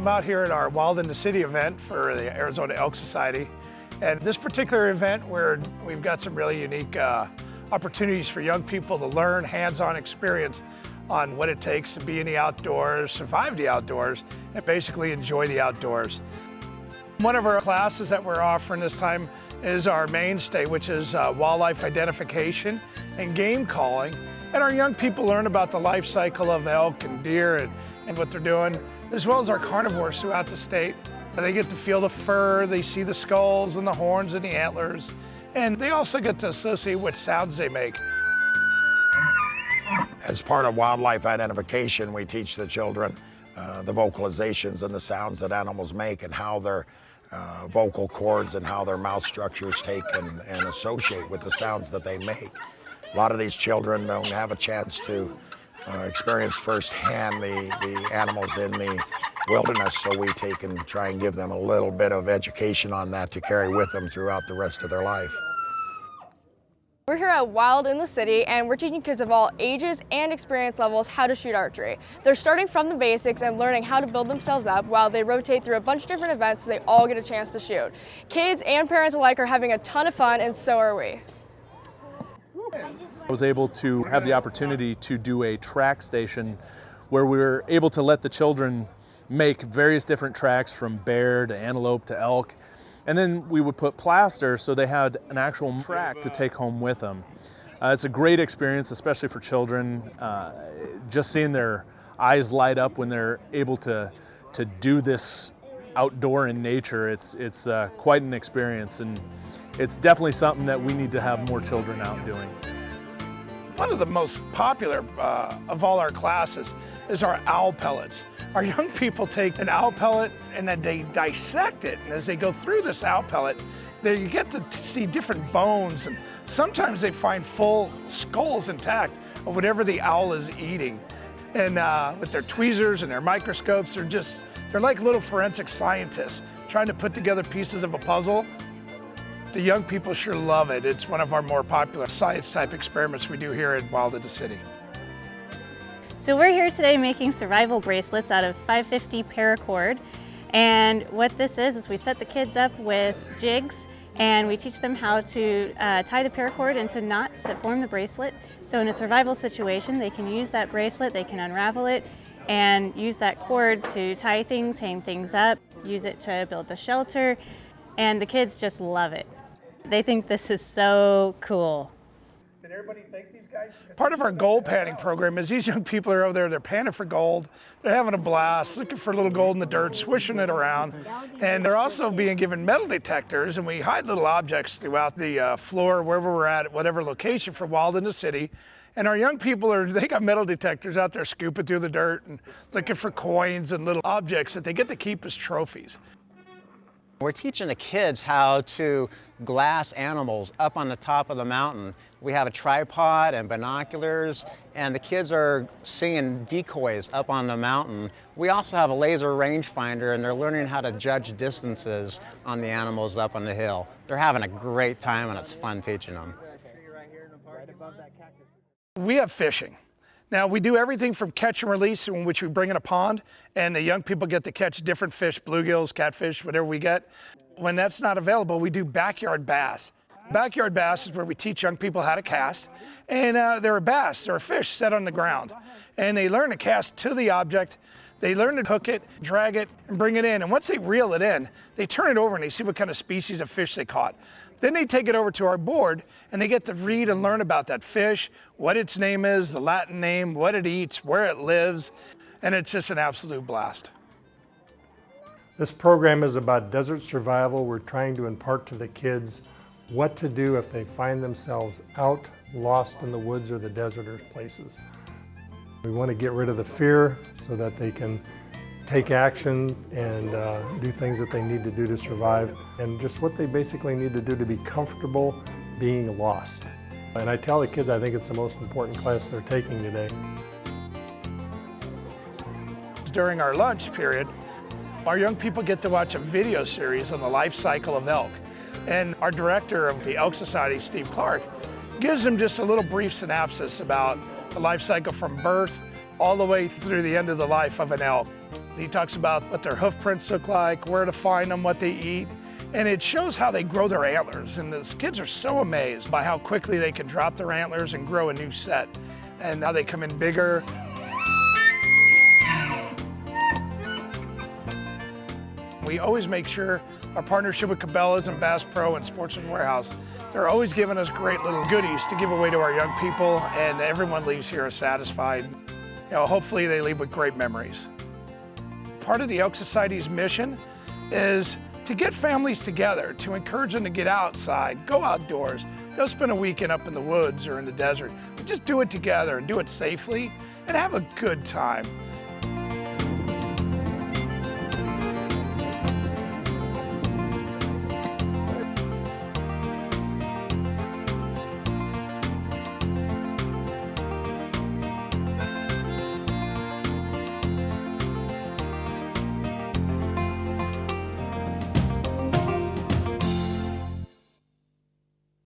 I'm out here at our Wild in the City event for the Arizona Elk Society. And this particular event, where we've got some really unique opportunities for young people to learn hands-on experience on what it takes to be in the outdoors, survive the outdoors, and basically enjoy the outdoors. One of our classes that we're offering this time is our mainstay, which is wildlife identification and game calling. And our young people learn about the life cycle of elk and deer and what they're doing, as well as our carnivores throughout the state. They get to feel the fur, they see the skulls and the horns and the antlers, and they also get to associate what sounds they make. As part of wildlife identification, we teach the children the vocalizations and the sounds that animals make and how their vocal cords and how their mouth structures take and associate with the sounds that they make. A lot of these children don't have a chance to experience firsthand the animals in the wilderness, so we take and try and give them a little bit of education on that to carry with them throughout the rest of their life. We're here at Wild in the City, and we're teaching kids of all ages and experience levels how to shoot archery. They're starting from the basics and learning how to build themselves up while they rotate through a bunch of different events so they all get a chance to shoot. Kids and parents alike are having a ton of fun, and so are we. I was able to have the opportunity to do a track station where we were able to let the children make various different tracks from bear to antelope to elk. And then we would put plaster so they had an actual track to take home with them. It's a great experience, especially for children. Just seeing their eyes light up when they're able to do this outdoor in nature, it's quite an experience, and it's definitely something that we need to have more children out doing. One of the most popular of all our classes is our owl pellets. Our young people take an owl pellet and then they dissect it. And as they go through this owl pellet, you get to see different bones, and sometimes they find full skulls intact of whatever the owl is eating. And with their tweezers and their microscopes, they're like little forensic scientists trying to put together pieces of a puzzle. The young people sure love it. It's one of our more popular science type experiments we do here at Wild in the City. So we're here today making survival bracelets out of 550 Paracord. And what this is we set the kids up with jigs and we teach them how to tie the paracord into knots that form the bracelet. So in a survival situation, they can use that bracelet, they can unravel it and use that cord to tie things, hang things up, use it to build a shelter, and the kids just love it. They think this is so cool. Did everybody think these guys? Part of our gold panning program is these young people are over there, they're panning for gold. They're having a blast, looking for a little gold in the dirt, swishing it around. And they're also being given metal detectors, and we hide little objects throughout the floor, wherever we're at whatever location for Wild in the City. And our young people they got metal detectors out there scooping through the dirt and looking for coins and little objects that they get to keep as trophies. We're teaching the kids how to glass animals up on the top of the mountain. We have a tripod and binoculars, and the kids are seeing decoys up on the mountain. We also have a laser rangefinder, and they're learning how to judge distances on the animals up on the hill. They're having a great time, and it's fun teaching them. We have fishing. Now, we do everything from catch and release, in which we bring in a pond, and the young people get to catch different fish, bluegills, catfish, whatever we get. When that's not available, we do backyard bass. Backyard bass is where we teach young people how to cast, and they're a bass, they're a fish set on the ground. And they learn to cast to the object, they learn to hook it, drag it, and bring it in. And once they reel it in, they turn it over and they see what kind of species of fish they caught. Then they take it over to our board and they get to read and learn about that fish, what its name is, the Latin name, what it eats, where it lives, and it's just an absolute blast. This program is about desert survival. We're trying to impart to the kids what to do if they find themselves out, lost in the woods or the desert or places. We want to get rid of the fear so that they can take action and do things that they need to do to survive, and just what they basically need to do to be comfortable being lost. And I tell the kids I think it's the most important class they're taking today. During our lunch period, our young people get to watch a video series on the life cycle of elk. And our director of the Elk Society, Steve Clark, gives them just a little brief synopsis about the life cycle from birth all the way through the end of the life of an elk. He talks about what their hoof prints look like, where to find them, what they eat, and it shows how they grow their antlers. And the kids are so amazed by how quickly they can drop their antlers and grow a new set, and how they come in bigger. We always make sure our partnership with Cabela's and Bass Pro and Sportsman's Warehouse, they're always giving us great little goodies to give away to our young people, and everyone leaves here satisfied. You know, hopefully they leave with great memories. Part of the Elk Society's mission is to get families together, to encourage them to get outside, go outdoors, go spend a weekend up in the woods or in the desert, but just do it together and do it safely and have a good time.